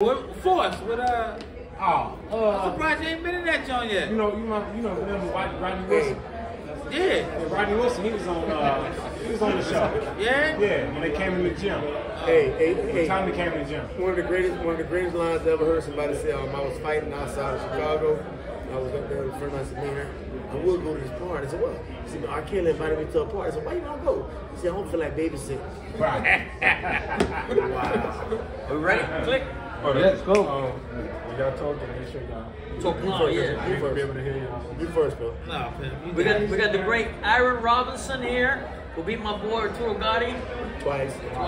What Force with I'm surprised you ain't been in that joint yet. You know, remember Rodney Wilson? Yeah. Rodney Wilson, he was on the show. Yeah? Yeah, when they came in the gym. Hey. Time they came in the gym. One of the greatest lines I ever heard somebody say. I was fighting outside of Chicago. I was up there with a friend. I said, man, I would go to this party. I said, what? He said, R. Kelly invited me to a party. I said, why you don't go? He said, I don't feel like babysitting. Right. Wow. Are we ready? Click. Oh, let's go. Y'all talking. Make sure y'all. You first. Be able to hear y'all. You first, bro. No, man. We got the great Aaron Robinson here. Who beat my boy Arturo Gotti. Twice, yeah.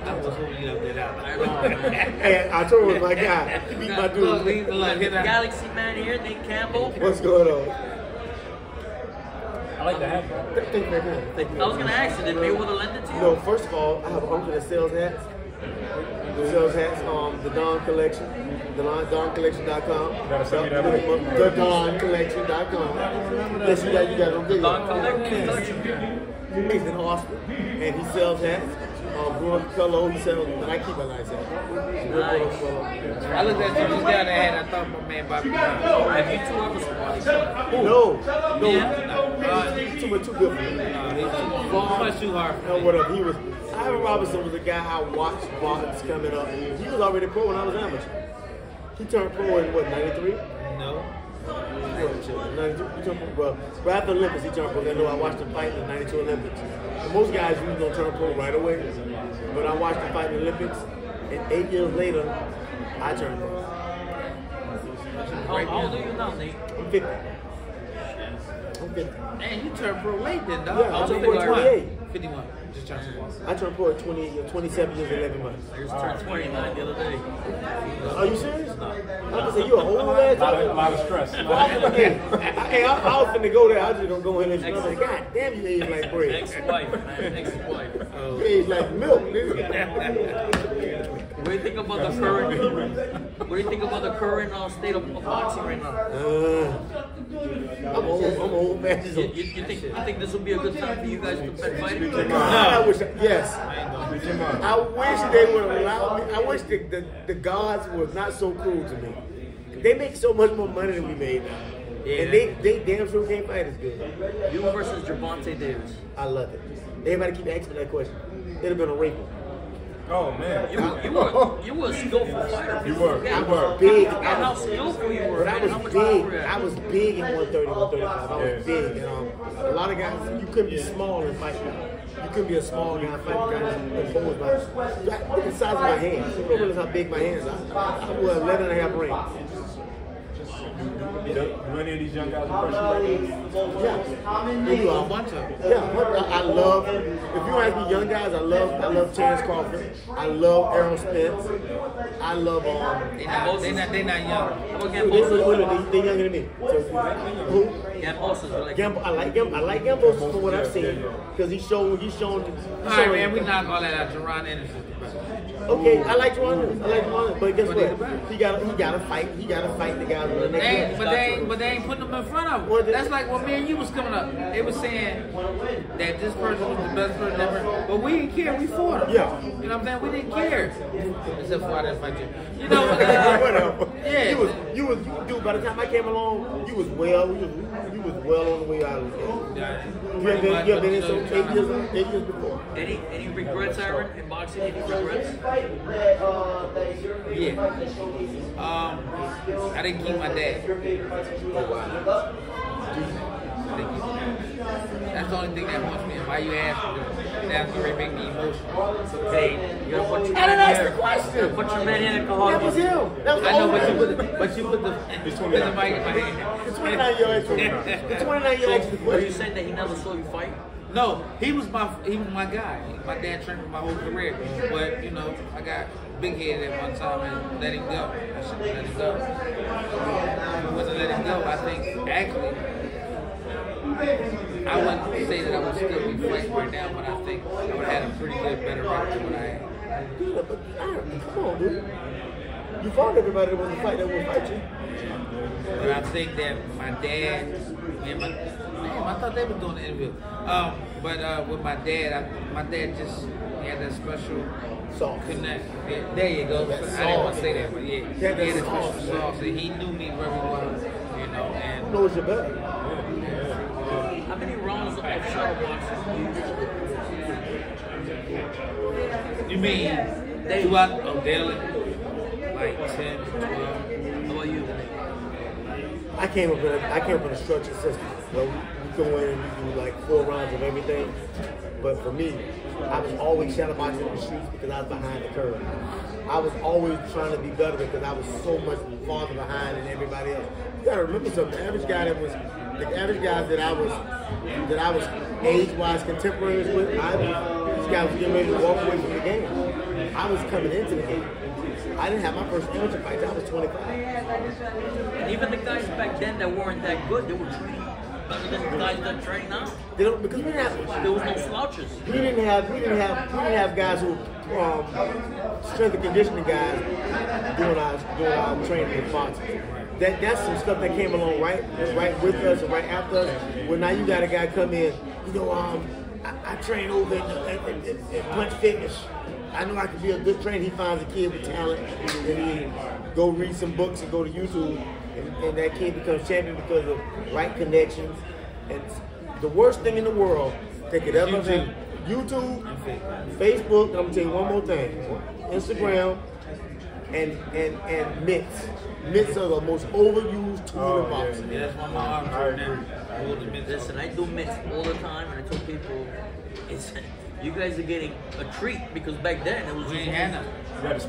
I was hoping you did that. I know, man. Hey, Arturo was my guy. He beat my dude. Look, Galaxy man here named Campbell. What's going on? I like the hat. Thank you. I was gonna ask you, did Mayweather lend it to you? No, first of all, I have an uncle that sells hats. Sells hats, the Don Collection, DonCollection.com. Gotta send me that way. The DonCollection.com. Yes, you got it on video. Don Collection. He's in Austin, and he sells hats. Bruno Capello, he sells, and I keep a nice hat. Nice. I looked at you just down there and I thought my man Bobby Brown. Have you two ever squatted? No. Yeah. Too good for me. He's too much too hard for me. Whatever. Aaron Robinson was a guy I watched Barnes coming up. He was already pro when I was amateur. He turned pro in what, 93? No. 92. He turned pro. Well, right after the Olympics, he turned pro. I know I watched him fight in the 92 Olympics. And most guys usually don't turn pro right away. But I watched him fight in the Olympics, and 8 years later, I turned pro. How old are you now, Nate? I'm 50. Man, you turned pro late then, dog. Yeah, I turned pro at 28. 51. Just turned pro. I turned pro at 27 years and 11 months. I just turned 29 the other day. Are you serious? I'm gonna say you're an old ass. A lot of stress. Hey, I was finna go there. I was just gonna go ahead and let you know. God damn, you age like bread. Ex-wife, man. Ex-wife. You age like milk, nigga. What do you think about the current? What do you think about the current state of boxing right now? I'm old man. You think this will be a good time for you guys to fight? Yes. I wish they would allow me. I wish the gods were not so cruel to me. They make so much more money than we made now. Yeah. And they damn sure can't fight as good. You versus Gervonta Davis. I love it. Everybody keep asking me that question. It'd have been a rape. Oh man. You were a skillful fighter. You were. I was big. And how skillful you were. But I was big. I was big in 130, 135. I was big. And a lot of guys, you couldn't be small and fight. You couldn't be a small guy fighting guys forward. Look at the size of my hands. You don't realize how big my hands are. I was 11 and a half rings. Do any of these young guys impress you? Yeah. They do a bunch of them. Yeah, I love. If you ask me young guys, I love Terrence Crawford. I love Errol Spence. I love They're not young. How about Gamboa? They're younger than me. So, who? Gamboa. I like Gamboa from what I've seen because he's shown. All right, man, we knock all that out. Jerron Anderson. Okay, I like Jerron. But guess what? He gotta fight. He gotta fight the guys in the next one. But they ain't putting them in front of him. That's like when me and you was coming up. They was saying that this person was the best person ever, but we didn't care. We fought him. Yeah. You know what I'm saying? We didn't care. Except for I didn't fight you. You know, whatever. yeah. You was dude. By the time I came along, you was well on the way out of the game. You have been in some 8 years before. Any regrets, Aaron, in boxing? Any regrets? Yeah. I didn't keep my dad. That's the only thing that wants me. Why you asking? That's going to make me emotional. Hey, you gotta put your I didn't man ask here. the question. Put your man in alcohol. That was him. That was I know, old but you put the mic in my hand. The 29-year-old asked the Are you question. saying that he never saw you fight? No, he was my guy. My dad trained me my whole career, but you know I got big headed at one time and let him go. I should let him go. If I wasn't let him go, I think actually I wouldn't say that I would still be fighting right now, but I think I would have had a pretty good, better record than what I had. Yeah, but Aaron, come on, dude. You fought everybody that was fight you. But I think that my dad, I thought they were doing the interview. But with my dad just he had that special Sauce. Connect. Yeah, there you go. That I didn't sauce. want to say that, but yeah. That He had a sauce, special man. sauce. And he knew me very well, you know, and Who knows you better? How many rounds of shadow boxing do you you mean throughout daily? Like 10, 12. How about you? I came up in a structured system. Well, we go in and we do like 4 rounds of everything. But for me, I was always shadow boxing in the streets because I was behind the curve. I was always trying to be better because I was so much farther behind than everybody else. You gotta remember something. The average guy that I was age-wise contemporaries with, this guy was getting ready to walk away from the game. I was coming into the game. I didn't have my first amateur fight till I was 25. And even the guys back then that weren't that good, they were training better than the guys that train now. They don't, because we didn't have There was no slouches. we didn't have guys who strength and conditioning guys doing our training in boxing. That's some stuff that came along right with us and right after us. Well, now you got a guy come in, I train over at Punch Fitness. I know I could be a good trainer. He finds a kid with talent, and he go read some books and go to YouTube, and that kid becomes champion because of right connections. And the worst thing in the world that could ever be YouTube, Facebook. And I'm gonna tell you one more thing: Instagram and mitts. Mitts are the most overused tool in boxing. Yeah, that's my mom right now. Listen, I do mitts all the time, and I tell people, you guys are getting a treat because back then it was We just ain't had none.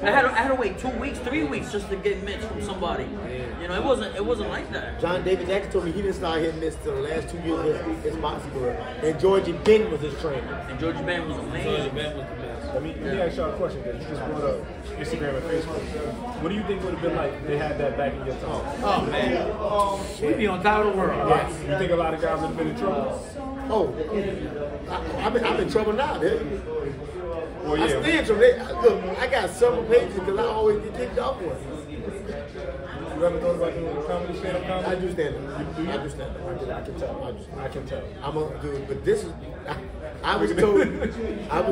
I had to wait 2 weeks, 3 weeks just to get mitts from somebody. Yeah. You know, it wasn't like that. John David Jackson told me he didn't start hitting mitts till the last 2 years of his boxing career. And Georgie Ben was his trainer. And George Ben was amazing. Let me ask y'all a question. Because you just brought up Instagram and Facebook. What do you think would have been like if they had that back in your time? Oh man, we be on top of the world. Yes. You think a lot of guys would have been in trouble? Oh, I'm in trouble now, dude. Well, I stay in trouble. Look, I got several pages because I always get kicked off one. You ever thought about doing comedy, stand-up comedy? I do stand up. I do stand up. I can tell. I can tell. I'm a dude, but this is. I was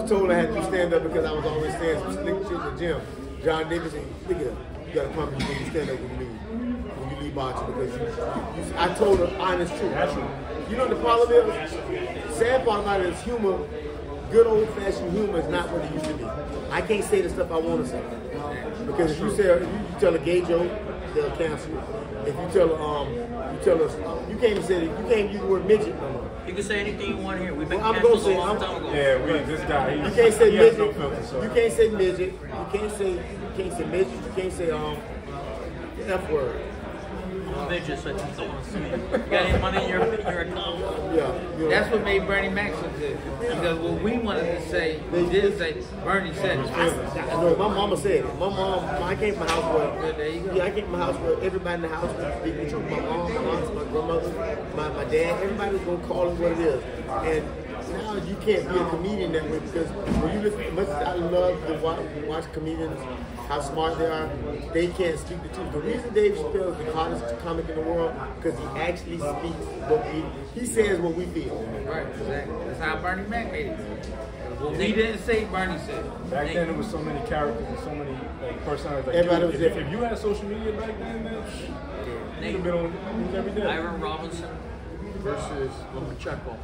told I had to stand up because I was always saying some slick shit in the gym. John Davis said, "Look at you got to promise you to stand up when you leave boxing because I told her honest truth. You know what the problem is? Sad part about it is humor. Good old-fashioned humor is not what it used to be. I can't say the stuff I want to say because if you tell a gay joke, they'll cancel it. If you tell us, you can't even say you can't use the word midget no more. You can say anything you want here. We've been Well, I'm canceled gonna say- a long time ago. Yeah, this guy. You can't say he has midget. no filter, so. You can't say midget. You can't say midget. You can't say the F word. Midgets, I think someone see. You got any money in your account? Yeah. That's what made Bernie Mac so good. Because what we wanted to say, they did say, Bernie said it. I know my mama said it. My mom, I came from a house where, There you go. I came from a house where everybody in the house was speaking truth. My mom, my aunts, my grandmother, my dad, everybody was gonna call it what it is. And now you can't be a comedian that way because when you listen, much as I love to watch comedians, how smart they are, they can't speak the truth. The reason Dave Chappelle is the hardest comic in the world because he actually speaks what he says what we feel. Right, exactly. That's how Bernie Mac made it. What we didn't say, Bernie said. Back then, there was so many characters and so many personalities. Like, Everybody was if different. you had social media back then, man, you'd have been on news every day. Ivan Robinson versus Lomachenko.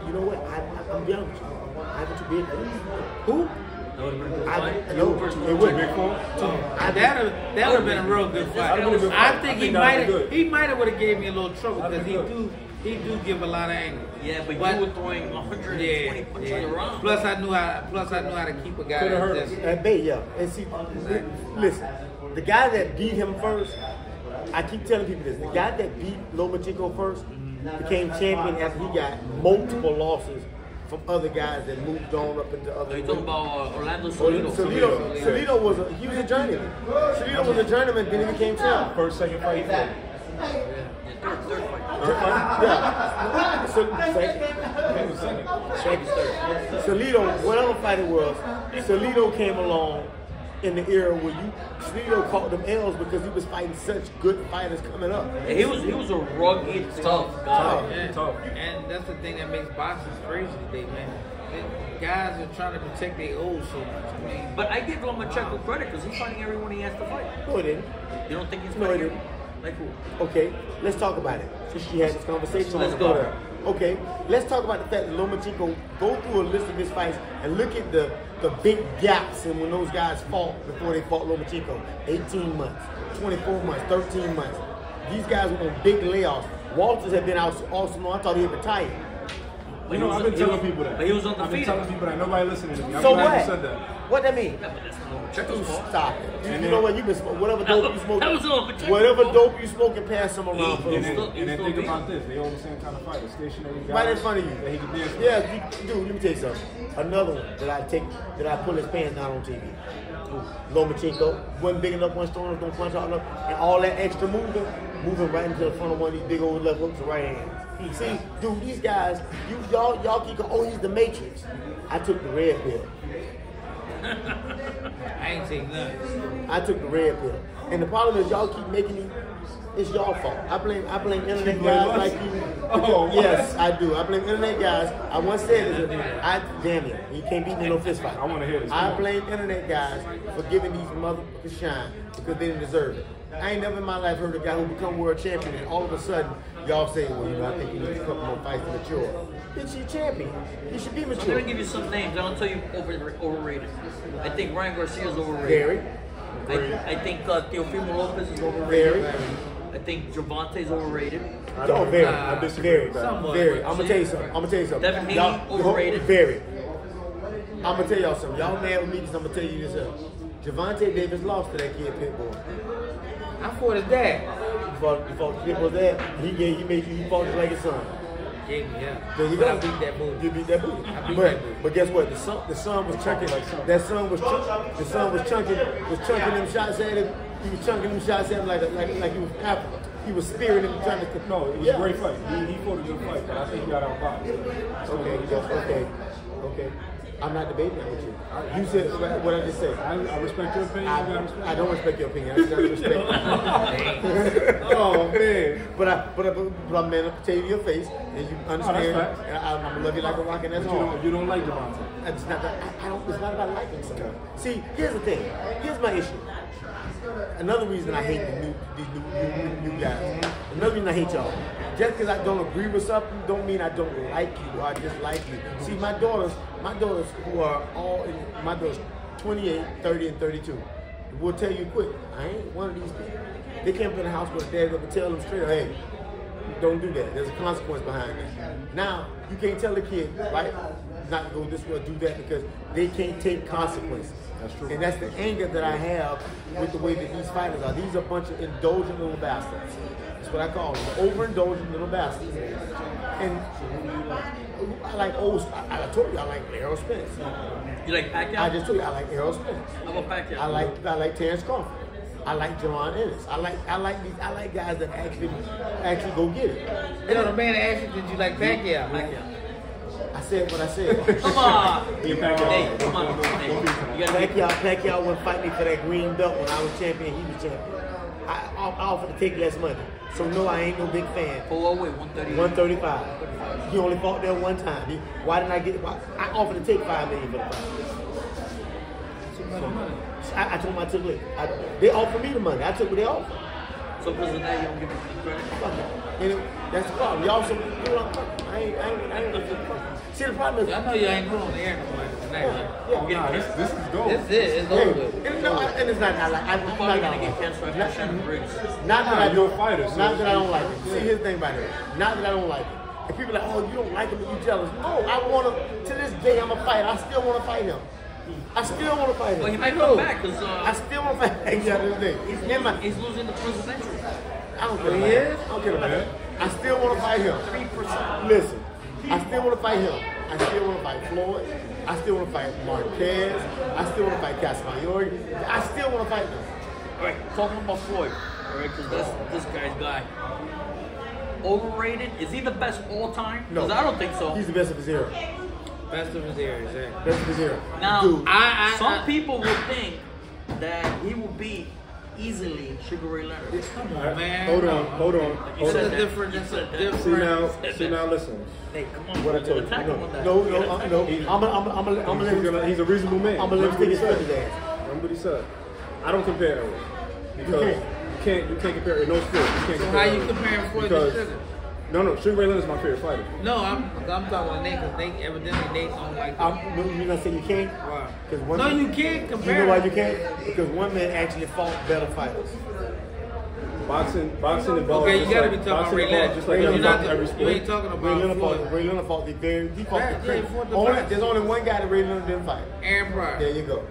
You know what? I'm be honest with you. I haven't too big for this. Who? That would have been a good I fight. no, it would. Big Four? That would have been a real good fight. That'd have been a good I fight. think I he think might that'd be have good. he might have would have gave me a little trouble That'd because be he do give a lot of anger. Yeah, but you were throwing 120 Yeah, punches in a round. Plus I knew how to keep a guy Could've hurt that's him. At bay, yeah. And see, listen, the guy that beat him first, I keep telling people this, the guy that beat Lomachenko first became champion after he got multiple losses from other guys that moved on up into other. Are you talking about Orlando Salido was a journeyman. Salido was a journeyman, then he became champion. First, second fight. Third fight. Yeah. Second. Salido, whatever fight it was, Salido came along in the era where Salido caught them L's because he was fighting such good fighters coming up. Yeah, he was a rugged, tough guy. Tough. And that's the thing that makes boxing crazy today, man. guys are trying to protect their old so much. I mean, But I give Lomachenko credit because he's fighting everyone he has to fight. No, it didn't. You don't think he's No, fighting it everyone? Like who? Okay, let's talk about it. Since she had this conversation, Let's go there. Okay, let's talk about the fact that Lomachenko go through a list of his fights and look at the big gaps in when those guys fought before they fought Lomachenko. 18 months, 24 months, 13 months. These guys were on big layoffs. Walters had been out also long. I thought he had retired. You know, I've been telling people that. But he was I've been undefeated. telling people that. Nobody listening to me. I'm So glad what? you said that. What that mean? Yeah, but that's not Lomachenko's fault. Stop it. You know what? You been whatever dope you smoking. That was Lomachenko's Whatever fault. dope you smoking, pass some around for And them. then think about this. They all the same kind of fighter. Stationary guys. Right in front of you. That he can dance with. Yeah, dude, let me tell you something. Another one that I pull his pants down on TV. Lomachenko wasn't big enough, wasn't strong enough, don't punch hard enough, and all that extra moving right into the front of one of these big old left hooks with right hand. See, dude, these guys, y'all keep going, oh, he's the Matrix. I took the red pill. I ain't take nothing. I took the red pill. And the problem is y'all keep making me, it's y'all fault. I blame internet blame guys us? like you. Oh, yes, I do. I blame internet guys. I once said this. Damn it. You can't beat me in no fist fight. I want to hear this. I blame internet guys for giving these motherfuckers shine because they didn't deserve it. I ain't never in my life heard a guy who become world champion and all of a sudden y'all say, well, you know, I think you need a couple more fights to mature. Bitch, you champion. You should be I'm mature. gonna give you some names. I don't tell you overrated. I think Ryan Garcia's overrated. Very. I think Teofimo Lopez is overrated. Very. I think Gervonta's overrated. Oh, very. I disagree with that. somewhat. Very. I'm gonna tell you something. Devin Haney, overrated. Very. I'm gonna tell y'all something. Y'all mad with me because I'm gonna tell you this. Gervonta Davis lost to that kid Pitbull. I fought his dad. You fought Pitbull's dad. He fought just like his son. Gave me, yeah. There you But go. I beat that booty. You beat that booty. I beat that booty. But guess what? The son was chunking. That son was chunking them shots at him. He was chunking them shots at him like he was Africa. He was spearing him trying to. No, it was a great fight. He fought a good fight, but I think he got outboxed. Okay. I'm not debating that with you. You said what I just said. I respect your opinion. You gotta respect I don't respect your opinion. I just gotta respect. Oh man. But I'm man enough to tell you to your face, and you understand. that's facts. And I'm gonna love you like a rock, and that's all. You don't like Devontae. It's not that I don't. It's not about liking something. See, here's the thing. Here's my issue. Another reason I hate these new guys. Another reason I hate y'all. Just because I don't agree with something, don't mean I don't like you or I dislike you. See, my daughters who are my daughters 28, 30, and 32 will tell you quick, I ain't one of these people. They came to the house with their dad up and tell them straight, hey, don't do that. There's a consequence behind that. Now, you can't tell the kid, right, not to go this way or do that because they can't take consequences. That's true. And that's the anger that I have with the way that these fighters are. These are a bunch of indulgent little bastards. That's what I call them, overindulgent little bastards. And I like I told you I like Errol Spence. You like Pacquiao? I just told you I like Errol Spence. How about Pacquiao? I like Terrence Crawford. I like Jaron Ennis. I like guys that actually go get it. You know, the man asked you, did you like Pacquiao? Pacquiao. I said what I said. Come on. Yeah, Pacquiao. Hey, come on. Hey, you gotta Pacquiao wouldn't fight me for that green belt when I was champion. He was champion. I offered to take less money. So no, I ain't no big fan. Oh, wait, 130. 135. He only fought there one time. Why didn't I get it? I offered to take $5 million for the fight. I told him I took it. They offered me the money. I took what they offered. So because of that, you don't give him credit? Fuck it. And that's the problem. Y'all so I ain't gonna fuck. See, the problem is I know you ain't going on the air no more tonight. Nah, this is dope. This is it. It's over with. and it's not like I'm I'm probably going to get canceled after Shannon Briggs. Not that I You're don't a fighter, so Not that I don't like it. See, here's the thing about it. Not that I don't like it. And people are like, oh, you don't like him and you jealous. No, I want to this day, I'm a fighter. I still want to fight him. I still want to fight him. Well, he might come back because I still want to fight him. he's losing the presidential. I don't care Oh, about he that. is? I don't care about that. I still want to fight him. 3%. Listen, I still want to fight him. I still want to fight Floyd. I still want to fight Marquez. I still want to fight Casamayor. I still want to fight them. All right, talking about Floyd, all right, because that's this guy's guy. Overrated? Is he the best all time? No. Because I don't think so. He's the best of his era. Best of his era, exactly. Best of his era. Now, Dude, some people would think that he will beat easily Sugar Ray Leonard. Come on, man. Hold on. That's a different. That's a different. See now, listen. Hey, come on. What I told you. Attack him on that. No. I'm gonna let He's a reasonable man. I'm gonna let him Remember stick what his he foot in said. his ass. Remember what he said. I don't compare that way. Because you can't compare it. No sport. You can't So compare how it. you comparing Floyd to Because- Sugar? No. Sugar Ray Leonard's my favorite fighter. No, I'm talking about Nate because Nate evidently Nate don't like that. You gonna say you can't? Why? Because one No, man, you can't compare. You know why you can't? Because one man actually fought better fighters. Boxing involves. Okay, you gotta be talking about Ray Leonard. Just like You're not- every you sport. ain't talking about Floyd. Ray Leonard fought the very. He fought Yeah, the he fought the only, best. There's only one guy that Ray Leonard didn't fight. Aaron Pryor. There you go.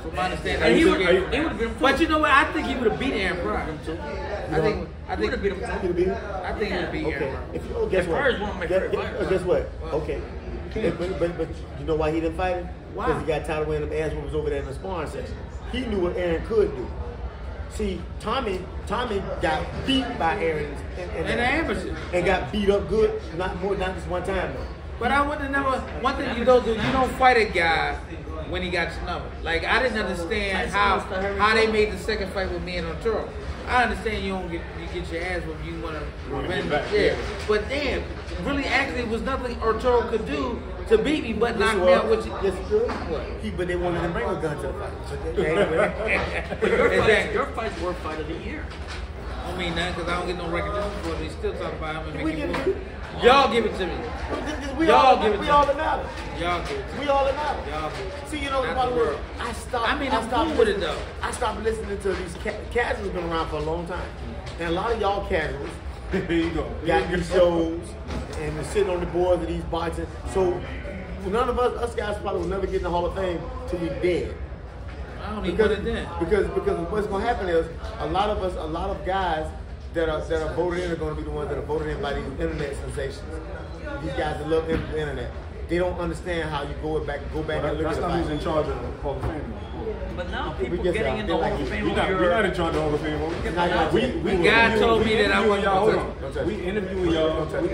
From my understanding, And he he would would have been him too. But you know what? I think he would have beat Aaron Pryor. I think He would have beat him too. You beat him? I think he would beat Aaron Okay. Pryor. If you guess what? Pryor's one of my favorite fighters. Guess what? Okay. But you know why he didn't fight him? Why? Because he got tired of wearing them ass whoopers over there in the sparring section. He knew what Aaron could do. See, Tommy got beat by Aaron And the amateur. and got beat up good. Not just one time though. But I wouldn't never. One thing you don't do, you don't fight a guy when he got your number. Like I didn't understand how they made the second fight with me and Arturo. I understand you don't get your ass whooped. You want to revenge, yeah. But damn, really, actually, it was nothing Arturo could do to beat me, but knock me out with you. Yes, good. But they wanted to bring a gun to the fight. But Your fights were fight of the year. I mean, that because I don't get no recognition for it. We still talk about him and We make give it it work. to Y'all give it to me. We Y'all all give it we to all me. that matter. Y'all give it to me. We all that matter. Y'all give it to me. See, you know, Not by the the way, world. I stopped. I mean, I'm stopped cool with it, listening- though. I stopped listening to these casuals. Been around for a long time, and a lot of y'all casuals There you go. got these shows and they're sitting on the boards of these boxing. So none of us guys probably will never get in the Hall of Fame till we dead. I don't even put it in. Because what's going to happen is a lot of guys that are voted in are going to be the ones that are voted in by these internet sensations. These guys that love the internet. They don't understand how you go back and look That's at the not who's fight. in charge of the Hall of Fame. But now people just getting out in the there Hall like of you. Fame We're not in charge of the Hall of Fame. God told me that I wasn't y'all. Hold gonna on. We interviewing y'all. Don't touch me.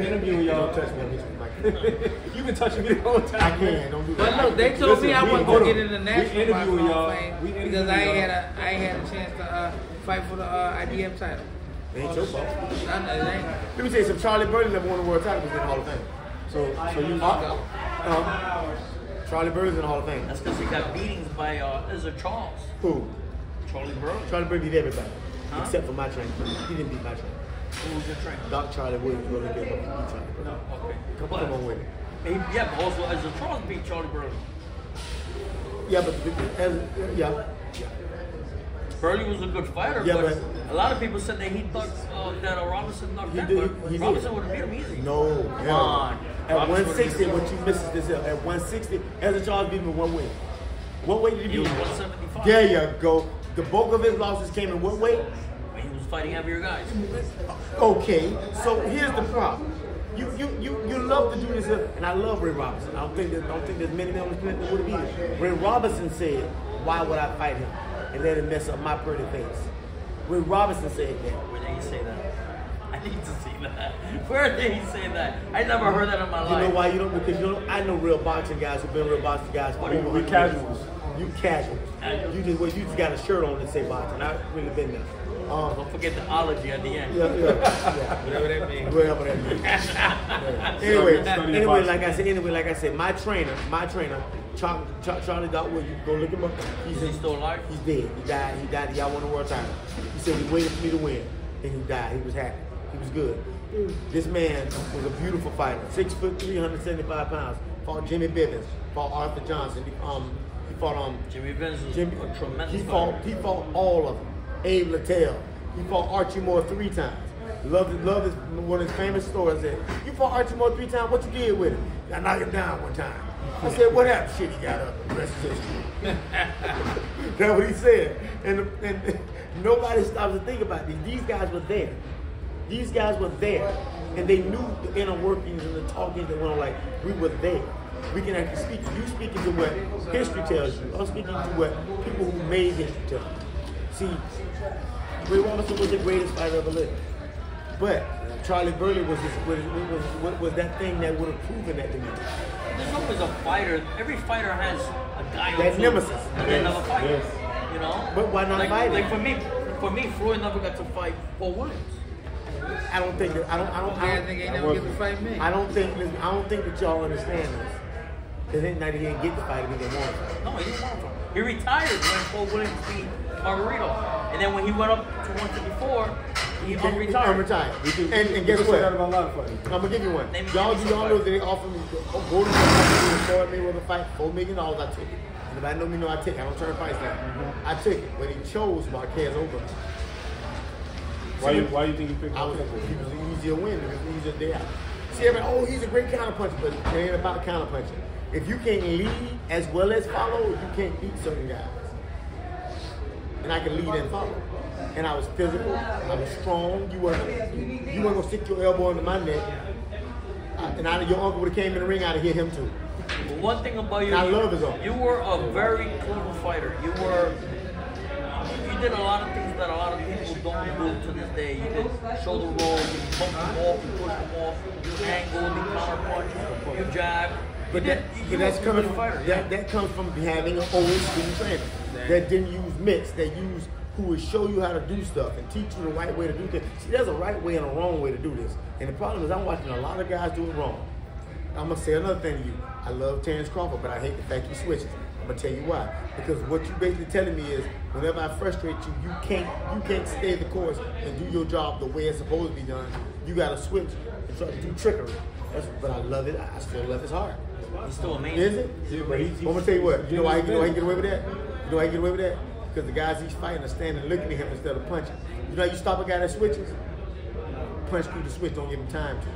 I'm hitting the mic. You been touching me the whole time. I can't. Don't do that. But look, they told me I Listen, wasn't hold gonna on. get in the We national fight interviewing Hall of y'all. Fame We because interviewing I ain't y'all. had a chance to fight for the IBF title. It ain't your fault. I know, it ain't. Let me tell you something. Charlie Burley never won the world title. Was in the Hall of Fame. So you. Charlie Burley's in the Hall of Fame. That's because he got beatings by Ezra Charles. Who? Charlie Burley. Charlie Burley beat everybody Huh? except for my trainer. He didn't beat my trainer. Who was your trainer? Doc Charlie Williams going to get up and beat Charlie Burley. Okay. Come But- on with it. Yeah, but also Ezra Charles beat Charlie Burley. Yeah, but yeah. Burley was a good fighter, Yeah, but but- a lot of people said that he thought that Robinson knocked He him, did- but he did. Robinson would have beat him easy. No. Come on. At Robinson 160, would've what you miss is this here. At 160, Ezra Charles beat him in one weight. What weight did he He beat was him? 175. There you go. The bulk of his losses came in what weight? When he was fighting heavier guys. Okay, so here's the problem. You love to do this, and I love Ray Robinson. I don't think there's many men on the planet that would have beat him. Ray Robinson said, "Why would I fight him and let him mess up my pretty face?" Ray Robinson said that. Where did he say that? I need to see that. Where did he say that? I never heard that in my You life. know why you don't? Because you know, I know real boxing guys who've been real boxing guys for over 100 casuals. years. You casuals. You just got a shirt on that say boxing. I've really been there. Don't forget the ology at the end. Yeah. Whatever that means. Whatever that means. Yeah. Anyway, like I said, my trainer, Charlie Doc Williams, you go look him up. Is he still alive? He's dead. He died. Y'all won the world title. He said he waited for me to win, and he died. He was happy. He was good. This man was a beautiful fighter. 6'3", 375 pounds. Fought Jimmy Bivens. Fought Arthur Johnson. He fought Jimmy Vince was Jimmy. a tremendous He fighter. fought all of them. Abe Littell. He fought Archie Moore 3 times. Love his one of his famous stories. Said, "You fought Archie Moore 3 times. What you did with him?" I knocked him down one time. I said, "What happened?" Shit, he got up. The rest is history. That's what he said. And nobody stops to think about this. These guys were there. These guys were there, and they knew the inner workings and the talkings that went on. Like we were there. We can actually speak. You speaking to what history tells you. I'm speaking to what people who made history tell you. See, Ray Robinson was the greatest fighter ever lived, but Charlie Burley was that thing that would have proven that to me. There's always a fighter. Every fighter has a guy That or two nemesis. that they never fight. Yes. You know. But why not fight Like him? for me, Floyd never got to fight Paul Williams. I don't think that. I think he never get to fight me. I don't think that y'all understand this. Because he didn't get to fight him. He didn't want to. No, he didn't want to. He retired when Paul Williams beat Margarito, and then when he went up to 154, he unretired. And guess what? About a lot of fighters. I'm gonna give you one. Name Y'all some know that they offered me go to the Floyd Mayweather fight, $4 million. I took it. And if I know me, I take it. I don't turn fights down. I took it, but he chose Marquez over me. Why you think he picked him? He was an easier win. It was an easier day out. See, everybody, he's a great counterpuncher, but it ain't about counterpunching. If you can't lead as well as follow, you can't beat certain guys. And I can lead and follow. And I was physical. I was strong. You weren't gonna stick your elbow into my neck. And your uncle would have came in the ring. I'd have hit him too. But one thing about you, I love his uncle. You were a very clever fighter. You did a lot of things that a lot of people don't do to this day. You could show the roll, you bump them off, you push them off, you angle, you counterpunch, you jab. That's coming from that comes from having an old school trainer that didn't use mitts, that used who would show you how to do stuff and teach you the right way to do things. See, there's a right way and a wrong way to do this. And the problem is I'm watching a lot of guys do it wrong. I'm gonna say another thing to you. I love Terrence Crawford, but I hate the fact he switches. I'm gonna tell you why. Because what you're basically telling me is whenever I frustrate you, you can't stay the course and do your job the way it's supposed to be done. You gotta switch and try to do trickery. But I love it. I still love his heart. He's still amazing. Is it? Yeah, but I'm gonna tell you what. You know why he get away with that? You know why he get away with that? Because the guys he's fighting are standing looking at him instead of punching. You know how you stop a guy that switches? Punch through the switch, don't give him time to.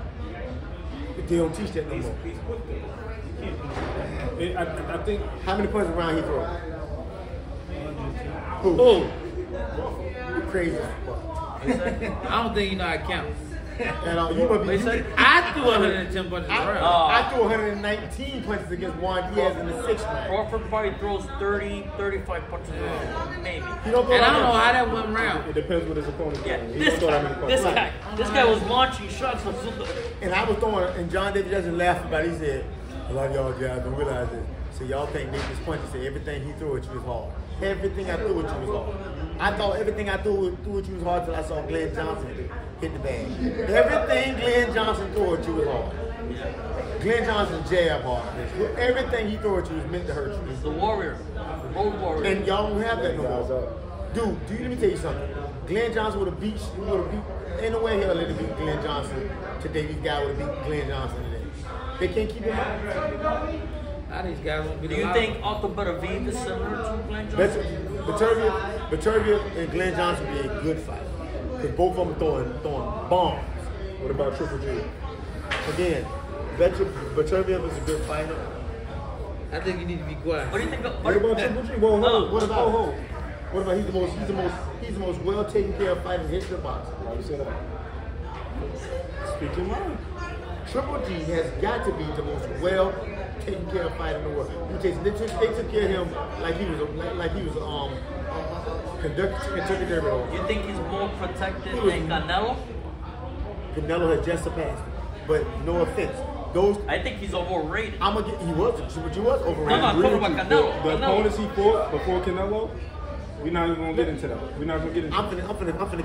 But they don't teach that no more. I think. How many punches around he throw? Who? You crazy as fuck. I don't think you know how to count. And you must be. I threw 110 punches around. I threw 119 punches against Juan Diaz in the 6th round. Crawford probably throws 30, 35 punches around, maybe. And I don't know how that went around. It depends what his opponent Yeah, does. this guy was launching shots. And I was throwing, and John David doesn't laugh about it. He said, a lot of y'all guys don't realize this. So y'all think Nick just punched and said everything he threw at you was hard. Everything I threw at you was hard. I thought everything I threw at you was hard until I saw Glenn Johnson hit the bag. Everything Glenn Johnson threw at you was hard. Glenn Johnson jab hard. Everything he threw at you was meant to hurt you. He's the warrior, the road warrior. And y'all don't have that no more. Dude, let me tell you something. Glenn Johnson would have beat, ain't no way he'll let him beat Glenn Johnson today. These guys would have beat Glenn Johnson today. They can't keep him out. How these guys won't be Do you think Otto Beterbiev is similar to Glenn Johnson? Beterbiev and Glenn Johnson would be a good fight. Because both of them throwing bombs. What about Triple G? Again, Beterbiev is a good fighter. I think you need to be quiet. What do you think? What about Triple G? What about he's the most well taken care of fighter in the history of boxing. Why you say that? Speak your mind. Triple G has got to be the most well taken care of fighter in the world. They took care of him like he was Kentucky Derby. You think he's more protected than Canelo? Canelo has just surpassed him, but no offense. I think he's overrated. He was overrated. No, I'm talking about Canelo. The opponents he fought before Canelo, we're not even gonna get into that. We're not gonna get into. I'm finna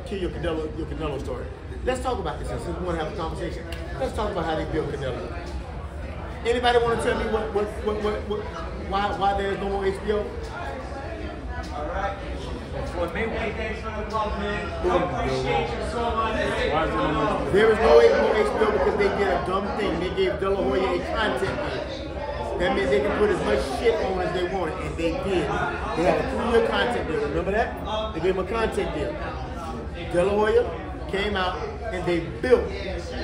kill your Canelo story. Let's talk about this since we want to have a conversation. Let's talk about how they built Canelo. Anybody want to tell me why there is no more HBO? There is no HBO because they did a dumb thing. They gave De La Hoya a content deal. That means they can put as much shit on as they wanted, and they did. They had a 3-year content deal. Remember that? They gave him a content deal. De La Hoya came out and they built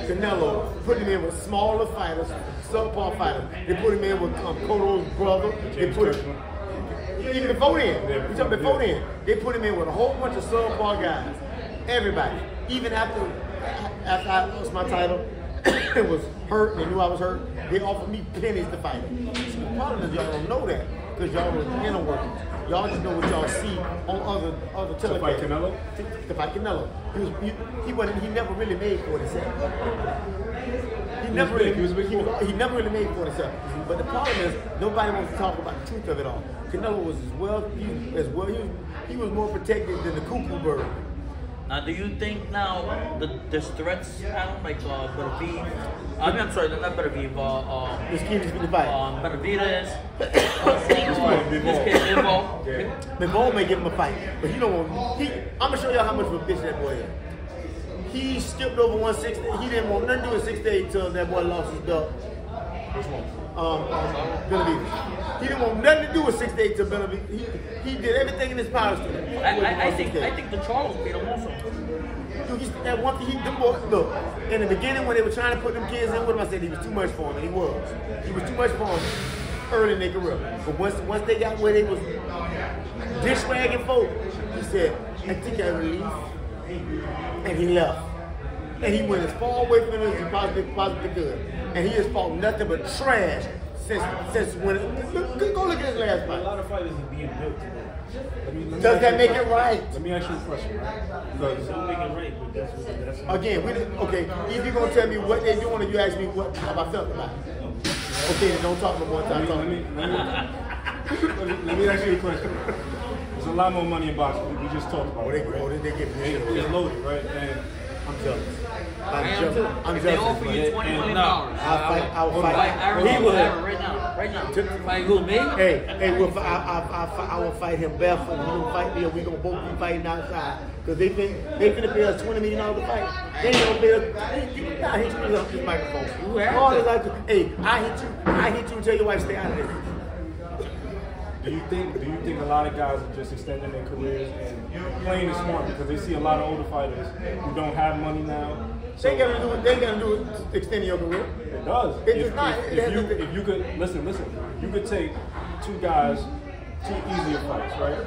Canelo, put him in with smaller fighters, subpar fighters. They put him in with Cotto's brother. They put him even before then. They put him in with a whole bunch of subpar guys. Everybody. Even after I lost my title, it was hurt. They knew I was hurt. They offered me pennies to fight. So the problem is y'all don't know that. because y'all were inner workers. Y'all just know what y'all see on other To fight television. Canelo? To fight Canelo. He never really made for himself. He never really made for himself. But the problem is nobody wants to talk about the truth of it all. Canelo was he was more protected than the cuckoo bird. Now, do you think now there's threats out like Benavides? I'm sorry, not Benavides. This kid is going to fight. Benavides. This kid Vivo. Bivol may give him a fight, but he don't want. I'm gonna show y'all how much of a bitch that boy is. He skipped over 160. He didn't want nothing to do with 6'8" till that boy lost his belt. Which one? Benavides. He didn't want nothing to do with 6'8" till Benavides. He did everything in his power to I think the Charles beat him also. Dude, that one thing look, in the beginning when they were trying to put them kids in with him, I said he was too much for him, and he was. He was too much for him early in their career. But once they got where they was dish ragging folk, he said, I think I relief. And he left. And he went as far away from it as he possibly could. And he has fought nothing but trash since when go look at his last A fight. lot of fighters are being built today. Does that make it right? Let me ask you a question, right? Because don't make it right, but that's Again, okay, if you're gonna tell me what they're doing, or you ask me how I felt about it. Okay, then don't talk no more time. Let me ask you a question. There's a lot more money in boxing. We just talked about it. They get It's loaded, right? And I'm jealous. I'm If they offer jealous. you $20 million, I'll fight. Aaron right now. Fight who, me? Hey, I will fight him barefoot. He don't fight me, or we gonna both be fighting outside. Cause they finna pay us $20 million to fight. They ain't gonna pay us. I hit you with this microphone. All this hey, I hit you and tell your wife stay out of this. do you think a lot of guys are just extending their careers and playing it smart because they see a lot of older fighters who don't have money now? They gotta do it extending your career. It does. It's not. If you could listen, you could take two guys, two easier fights, right?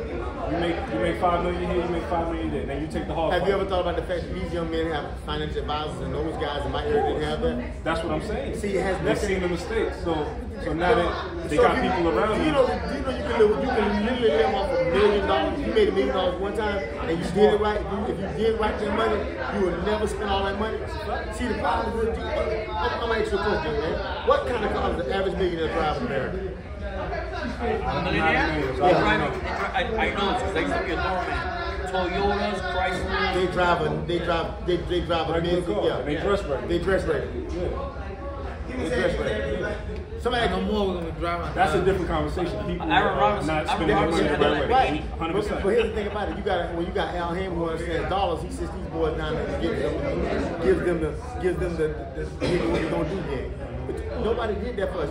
You make $5 million here, you make $5 million there, then you take the hard. Have fight. you ever thought about the fact that these young men have financial advisors and those guys in my area didn't have that? That's what I'm saying. See, it has They've nothing. seen the mistakes, so now that they got people around you. You can literally live off $1 million. You made $1 million one time, and you did it right. If you did right that money, you would never spend all that money. See, the problem is, I'm gonna ask you a question, man. What kind of car does the average millionaire drive in America? Millionaire? Yeah. I know it's because I used to be a doorman. Toyotas, Chrysler. They drive a Regular car. yeah. They dress right. They dress right. They dress right. Somebody No more we're gonna be driving. That's a different conversation. People Aaron are Robinson. not spending their money the right way. Right. 100%. But here's the thing about it. When you got Al Hammond who understands dollars, he sits these boys down there and gives them the what you gonna do then. But nobody did that for us.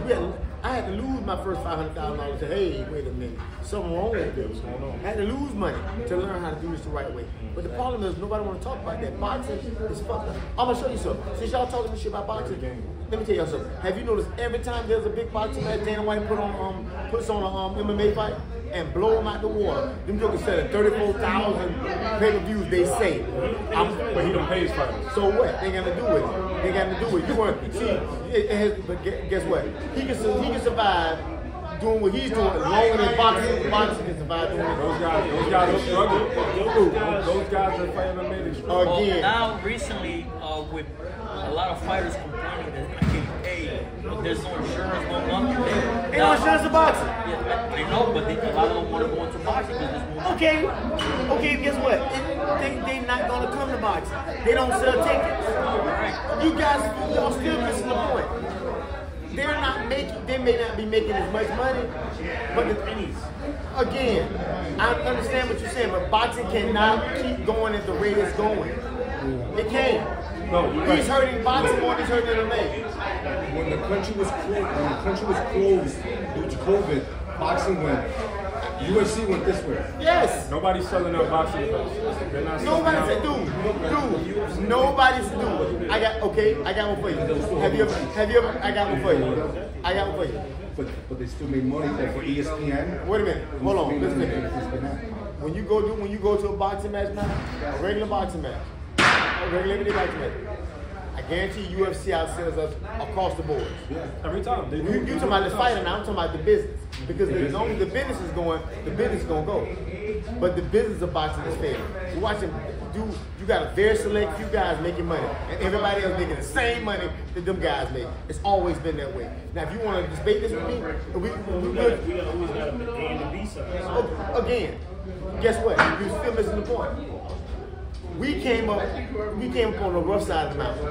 I had to lose my first $500,000 to hey, wait a minute, something wrong with this. I had to lose money to learn how to do this the right way. But the problem is nobody want to talk about that. Boxing is fucked up. I'm gonna show you something. Since y'all talking shit about boxing, let me tell y'all something. Have you noticed every time there's a big boxing match, Dana White puts on a MMA fight and blow them out the water? Them jokers selling 34,000 pay-per-views. They say, But he don't pay his fighters. so what? They got to do with it. They got to do with it. You want see? But guess what? He can survive doing what he's doing as long as boxing can survive doing it. Those guys are struggling. Those guys are fighting MMA. They struggle. Again. Now, recently, with a lot of fighters complaining that there's no insurance, no nothing. Ain't no insurance in boxing. Yeah, I know, but a lot of them want to go into boxing business. Okay, guess what? They're not going to come to boxing. They don't sell tickets. You guys, y'all still missing the point. They may not be making as much money, but again, I understand what you're saying, but boxing cannot keep going at the rate it's going. It can't. No, He's hurting boxing more than he's hurting MMA. When the country was closed due to COVID, boxing went. UFC went this way. Yes. Nobody's selling out boxing events. They're not selling Nobody out. said, dude. Nobody's dude. I got one for you. Have you ever? I got one for you. But they still made money like for ESPN. Wait a minute. Hold on. Listen to me. When you go to a boxing match now, a regular boxing match, I guarantee UFC outsells us across the board. Every time. They do. You talking about the fighter now, I'm talking about the business. Because as long as the business is going, the business is going to go. But the business of boxing is failing. You're watching, you got a very select few guys making money. And everybody else making the same money that them guys make. It's always been that way. Now, if you want to debate this with me, we always got a A and a B side. Again, guess what? You're still missing the point. We came up on the rough side of the mountain.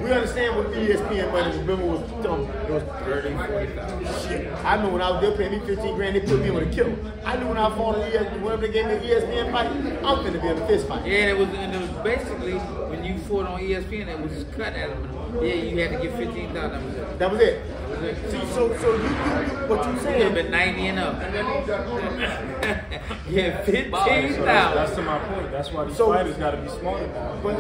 We understand what ESPN money remember was it was 30, 40,000. Shit. I know when I was there paying me 15 grand, they put me on a kill. I knew when I fought on ESPN, whenever they gave me an ESPN fight, I'm finna be in a fist fight. Yeah, and it was basically when you fought on ESPN, it was cut at them. Yeah, you had to get 15,000. That was it. See, so you what you You saying? have been 90 and up. Yeah, 15,000. That's to my point. That's why these fighters got to be smarter now. They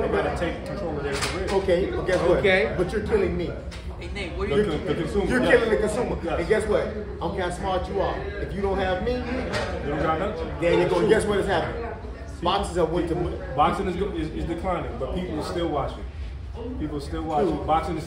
got to take control of their career. Okay, well, guess what? Okay. But you're killing me. Hey, Nate, what are you The consumer. You're killing the consumer. Yes. And guess what? I don't care how smart you are. If you don't have me, You don't got nothing. then you go. Guess what is happening? Boxers have went to. Boxing is declining, but people are still watching. People are still watching. Boxing is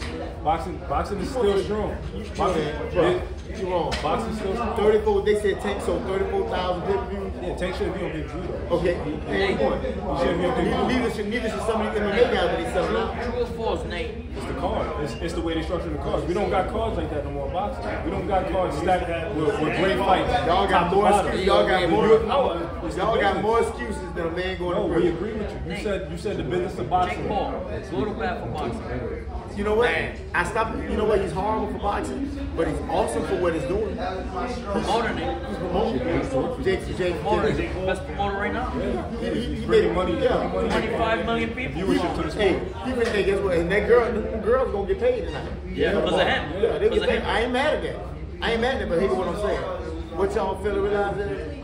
still strong. Bro, you're wrong. Boxing is still strong. 34. They said Tank sold 34,000 pay-per-views. Yeah, Tank shouldn't be on pay-per-view though. Okay, hey, point. He shouldn't be on pay-per-view. Neither should some of the MMA guys that they selling out. true or false, Nate? It's the card. It's the way they structure the cards. We don't got cards like that no more in boxing. We don't got cards stacked with great fights. Y'all got more excuses. Y'all got more excuses. excuses than a man going No, to we prison. agree with you. You said the business of Jake boxing. Paul, go to bat for boxing. You know what? Man. I stopped. You know what? He's horrible for boxing, but he's awesome for what he's doing. Promoter, Nate. He's promoting. Jake. Promoter, best promoter right now. He Bringing made money. Yeah. 25 million people. Viewership to the sport. Hey, hey, guess what? And that girl's gonna get paid tonight. Yeah, because of him. Yeah, they Because get of paid. him. I ain't mad at that. But here's what I'm saying. What y'all fail to realize is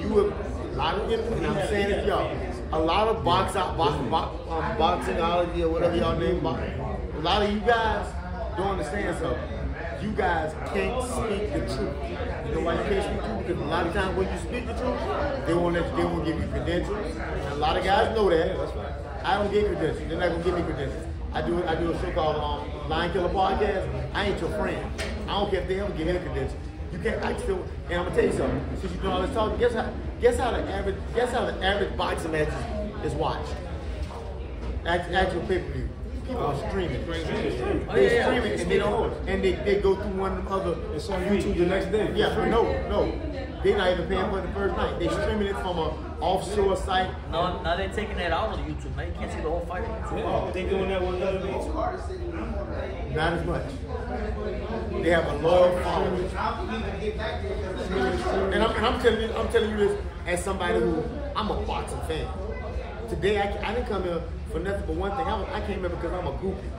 you have a lot of, and I'm saying it to y'all, a lot of boxingology or whatever y'all name, a lot of you guys don't understand something. You guys can't speak the truth. You know why you can't speak the truth? Because a lot of times when you speak the truth, they won't give you credentials. And a lot of guys know that. I don't get credentials. They're not gonna give me credentials. I do a show called Lion Killer Podcast. I ain't your friend. I don't care if they ever give me a credential. You can't. And I'm gonna tell you something. Since you doing all this talking, guess how the average boxing match is watched. Actual pay-per-view. People are streaming. They're streaming and they go through one of them other. It's on YouTube the next day. Yeah, but no. They're not even paying for it the first night. They're streaming it from an offshore site. No, now they're taking that out on YouTube, man. You can't see the whole fight on YouTube. Yeah, they doing that with other things. Not as much. They have a loyal following. And I'm telling you this as somebody who I'm a boxing fan. Today I didn't come here for nothing but one thing. I came here because I'm a groupie.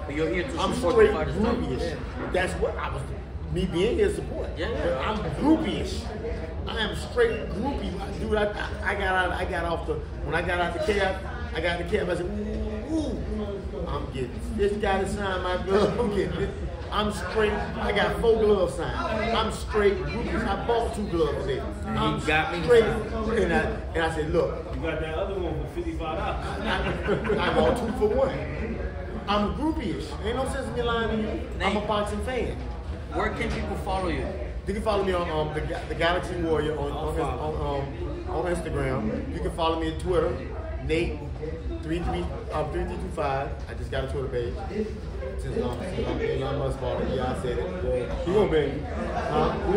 But you're here to I'm support straight the fighters. groupie-ish. That's what I was. Me being here to support. Yeah. But I'm groupie-ish. I am straight groupie. Dude, when I got out the cab, I said, ooh, I'm getting this guy to sign my glove. I'm getting this. I'm straight. I got 4 gloves signed. I'm straight groupie. I bought 2 gloves today. I'm got me straight. signed. And I said, look, You got that other one for $55. I bought 2 for 1. I'm groupie-ish. Ain't no sense in me lying to you. I'm a boxing fan. Where can people follow you? You can follow me on the Galaxy Warrior on Instagram. You can follow me on Twitter, Nate3325. I just got a Twitter page. Since Elon Musk bought it, yeah, I said it. He won't ban you.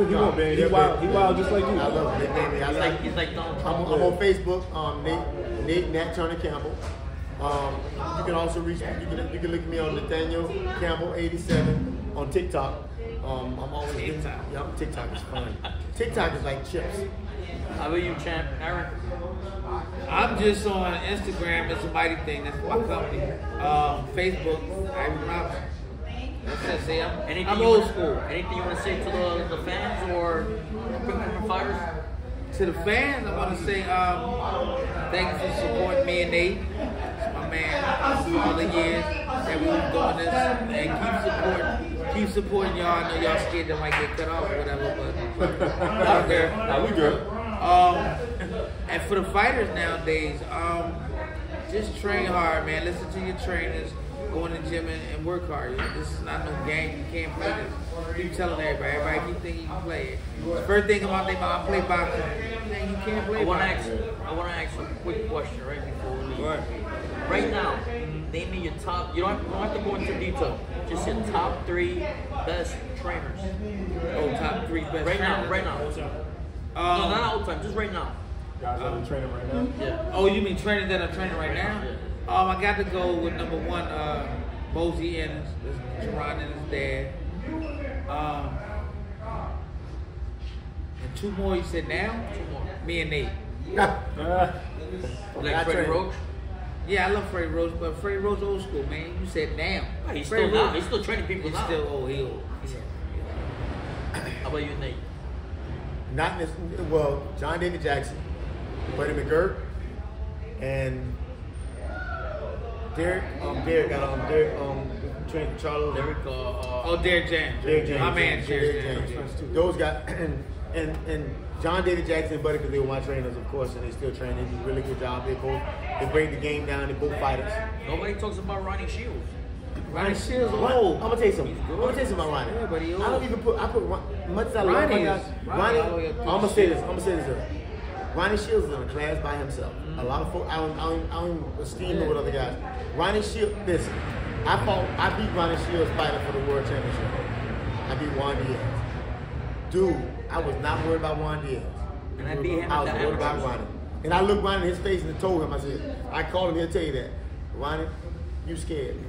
He won't ban you. He wild just like you. I love it. He's like Donald I'm Trump. on Facebook, Nat Turner Campbell. You can also reach me. You can look at me on Nathaniel Campbell 87 on TikTok. I'm always TikTok. Yeah, TikTok is fun. TikTok is like chips. How about you, champ? Aaron? I'm just on Instagram. It's a mighty thing. That's my company. Facebook, Ivan Robinson. That's it. See, I'm old school. Anything you want to say to the fans or upcoming fighters? To the fans, I want to say thank you for supporting me and Nate. It's my man. All the years that we've been doing this, and keep supporting y'all. I know y'all scared that might get cut off or whatever, but out there. Nah, we good. And for the fighters nowadays, Just train hard, man. Listen to your trainers. Go in the gym and work hard. This is not no game. You can't play this. Keep telling everybody. Everybody keep thinking you can play it. First thing about they I play boxing. Man, you can't play I want to boxing. ask you a quick question right before we leave. Go ahead. Right now, name me your top. You don't have to go into detail. Just your top 3 best trainers. Oh, top 3 best Right now, trainers. right now. No, not all the time. Just right now. Guys that are training right now. Yeah. Oh, you mean trainers that are training right now? I got to go with number 1, Mosey Ennis, Jerron and his dad. And 2 more. You said now? 2 more. Me and Nate. Like Freddie Roach. Yeah, I love Freddie Roach, but Freddie Roach old school, man. You said now. He's Freddie still now. Roach- He's still training people He's now. still old. He old. How about you, Nate? Not this. Well, John David Jackson, Buddy McGirt, and Derek trained Charlo. Derek, Oh, Derek James. Derek James. My man, Derek Derek James. Those guys, and John David Jackson and Buddy, because they were my trainers, of course, and they still train. They do a really good job. They break the game down. They're both fighters. nobody talks about Ronnie Shields. Ronnie Shields I'm old. gonna tell you something. I'm gonna tell you something about Ronnie. Yeah, but he old. I don't even put. I put much as I love Ronnie Ronnie. is- Ronnie. Ronnie- I'm gonna say this. Ronnie Shields is in a class by himself. A lot of folks. I don't esteem him with other guys. Ronnie Shields. Listen, I beat Ronnie Shields fighting for the world championship. I beat Juan Diaz. Dude, I was not worried about Juan Diaz. And I beat him I at was the worried about amateurs. Ronnie. And I looked Ronnie in his face and told him, I said, I called him here to tell you that. Ronnie, you scared me.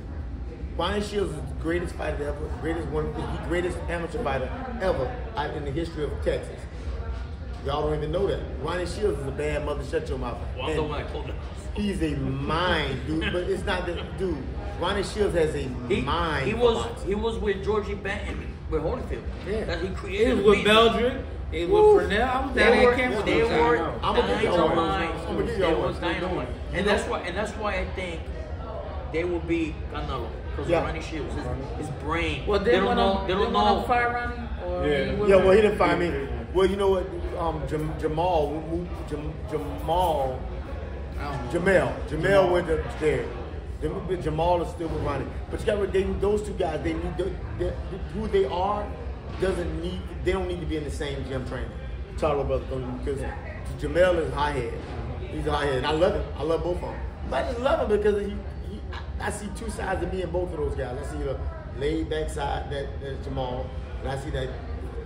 Ronnie Shields is the greatest fighter ever, the greatest amateur fighter ever in the history of Texas. Y'all don't even know that. Ronnie Shields is a bad mother, shut your mouth. Well, I'm the And one that called him. he's a mind, dude, but it's not that, dude. Ronnie Shields has a mind. He for was boxing. with Georgie Benton with Holyfield. Yeah. That he He created. was with beat. Beldrick. He was with Fresnell. I was down They there were, at Campbell. they were I'ma give y'all one. dynamite. I'ma give They y'all were one. dynamite. And that's why I think they will beat Canelo because Yeah. of Ronnie Shields, his brain. Well, they don't know. They don't know. fire Ronnie? Or Yeah. he was- Yeah, well, he didn't fire me. Well, you know what? Jamal I don't know. Jamel went to there. Jamal is still with Ronnie. But you got those 2 guys. They need who they are. They don't need to be in the same gym training. Charlo brothers don't, because Jamel is high head. He's a high head, and I love him. I love both of them. But I just love him because I see 2 sides of me in both of those guys. I see the laid back side that's Jamal, and I see that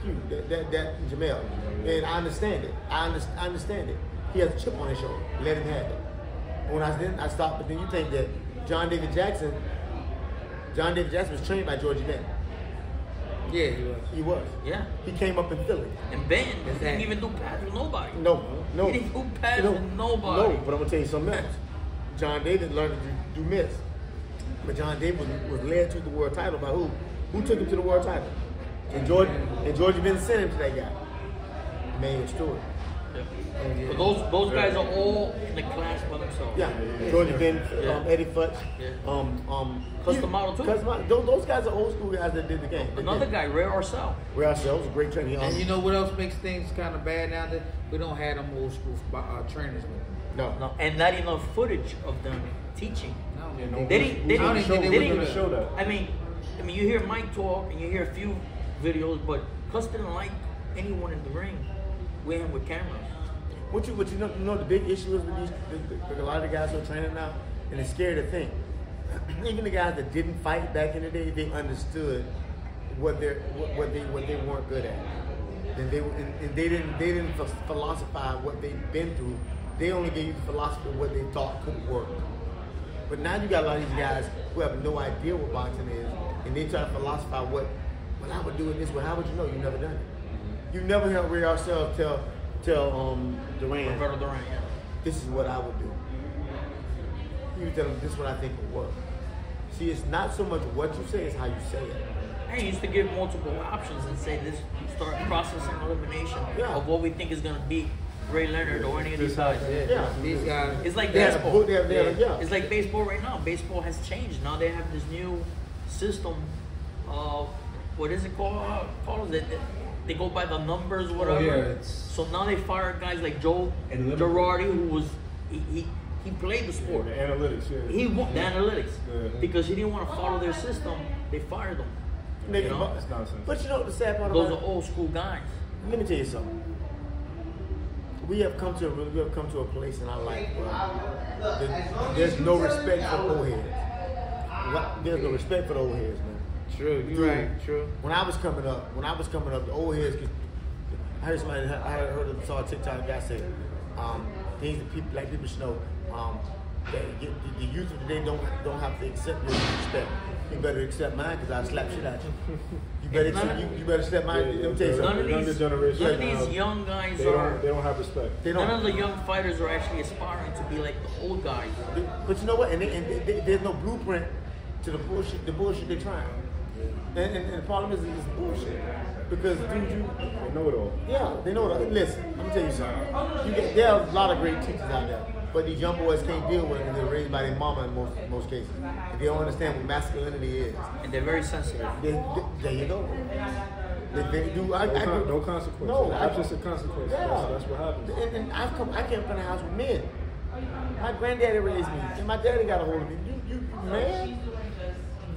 cute that Jamel. And I understand it. I understand it. He has a chip on his shoulder. Let him have it. When I stopped, but then you think that John David Jackson was trained by Georgie Benton. Yeah, he was. He was. Yeah. He came up in Philly. And Benton didn't even do pads with nobody. No. He didn't do pads with nobody. No, but I'm gonna tell you something else. John David learned to do mitts. But John David was led to the world title by who? Who took him to the world title? And Georgie Benton sent him to that guy. Emmanuel Stewart. Yeah. But those guys are all in the class by themselves. Yeah, Georgie Benton, Yeah. Eddie Futch, Yeah. Custom Model too. Those guys are old school guys that did the game. Another guy, Ray Arcel. Ray ourselves, a great trainer. And you know what else makes things kind of bad now? That we don't have them old school trainers with them. no. And not enough footage of them teaching. No, Yeah, no, They didn't. They I don't didn't. think they They were didn't. gonna show that. I mean, you hear Mike talk and you hear a few videos, but Cus didn't like anyone in the ring with him with cameras. What you know the big issue is with these a lot of the guys who are training now, and they're scared to think. Even the guys that didn't fight back in the day, they understood what they weren't good at. And they didn't philosophize what they've been through. They only gave you the philosophy of what they thought could work. But now you got a lot of these guys who have no idea what boxing is, and they try to philosophize well, I would do it this way. How would you know? You've never done it. You never heard Ray Arcel tell Duran, Roberto Duran, yeah. this is what I would do. You tell him this is what I think will work. See, it's not so much what you say, it's how you say it. He used to give multiple options and say this, start processing elimination Yeah. of what we think is gonna beat Ray Leonard or any of these guys. Yeah. These guys. It's like They have a baseball. book, yeah. It's like baseball right now. Baseball has changed. Now they have this new system of what is it called? They go by the numbers, whatever. yeah, it's- So now they fire guys like Joe And Liverpool. Girardi, who was he He played the sport. The analytics, yeah. He won the analytics Yeah. because he didn't want to follow their system. They fired him. Nigga, You know? That's nonsense. but you know what the sad part Those about are old school guys. it? Let me tell you something. We have come to a place in our life where there's no respect for old heads. There's no respect for the old heads, man. True, you're right. True. When I was coming up, the old heads. I heard somebody. Saw a TikTok guy say, things that people like people should know. That the youth of today don't have to accept your respect. You better accept mine because I'll slap shit at you. You better accept mine. Let me tell you None something. of these, generation none of now, these young guys They don't have respect. They don't. None of the young fighters are actually aspiring to be like the old guys. But you know what? And there's no blueprint to the bullshit they're trying. And the problem is it's bullshit. Because dude, They know it all. yeah, they know that. Listen, let me tell you something. There are a lot of great teachers out there, but these young boys can't deal with it because they're raised by their mama in most cases. And they don't understand what masculinity is. And they're very sensitive. There you go. They do. No consequence. No, Absence of consequence. Yeah. That's what happens. And I came from the house with men. My granddaddy raised me, and my daddy got a hold of me. You man.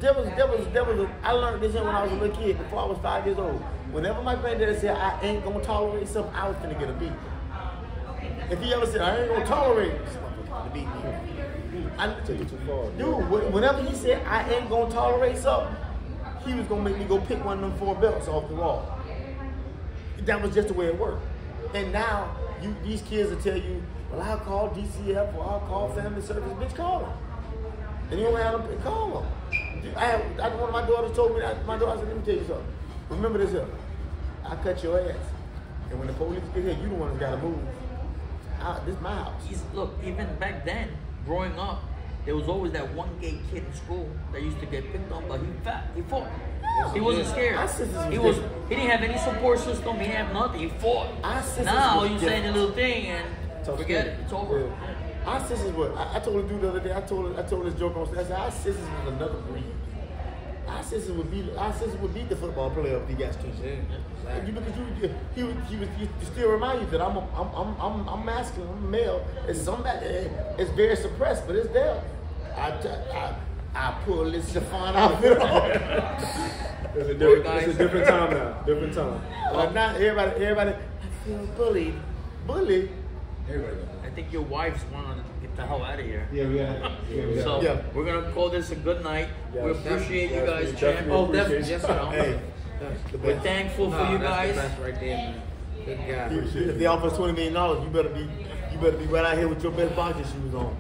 I learned this when I was a little kid, before I was 5 years old. Whenever my granddaddy said, I ain't gonna tolerate something, I was gonna get a beat. If he ever said, I ain't gonna tolerate something, beat me. I Take it too far. Dude, whenever he said, I ain't gonna tolerate something, he was gonna make me go pick one of them 4 belts off the wall. That was just the way it worked. And now, these kids will tell you, well, I'll call DCF or I'll call Family Service. Bitch, call them. And you don't have them, call them. One of my daughters told me that. My daughter said, let me tell you something. Remember this here. I cut your ass. And when the police get here, you the one that's got to move. This is my house. Look, even back then, growing up, there was always that one gay kid in school that used to get picked on, but he fought. He wasn't scared. He didn't have any support system. He didn't have nothing. He fought. Now you say the little thing and forget it. It's over. Yeah. Our sisters were. I told a dude the other day. I told this joke on stage. I said our sisters was another breed. Our sisters would beat the football player if he got to. Yeah. Because you still remind you that I'm masculine. I'm male. It's very suppressed, but it's there. I pull this chiffon outfit off. It's a different time now. Different time. Now everybody. I feel bullied. Bullied. Everybody does. I think your wives want to get the hell out of here. Yeah. So we're gonna call this a good night. Yes. We appreciate you guys, Definitely champ. Oh, definitely. appreciate Yes, you know. Hey, that's the We're best. thankful for you guys. That's the best right there, man. Good guy. If they offer us $20 million, you better be right out here with your best boxing shoes on.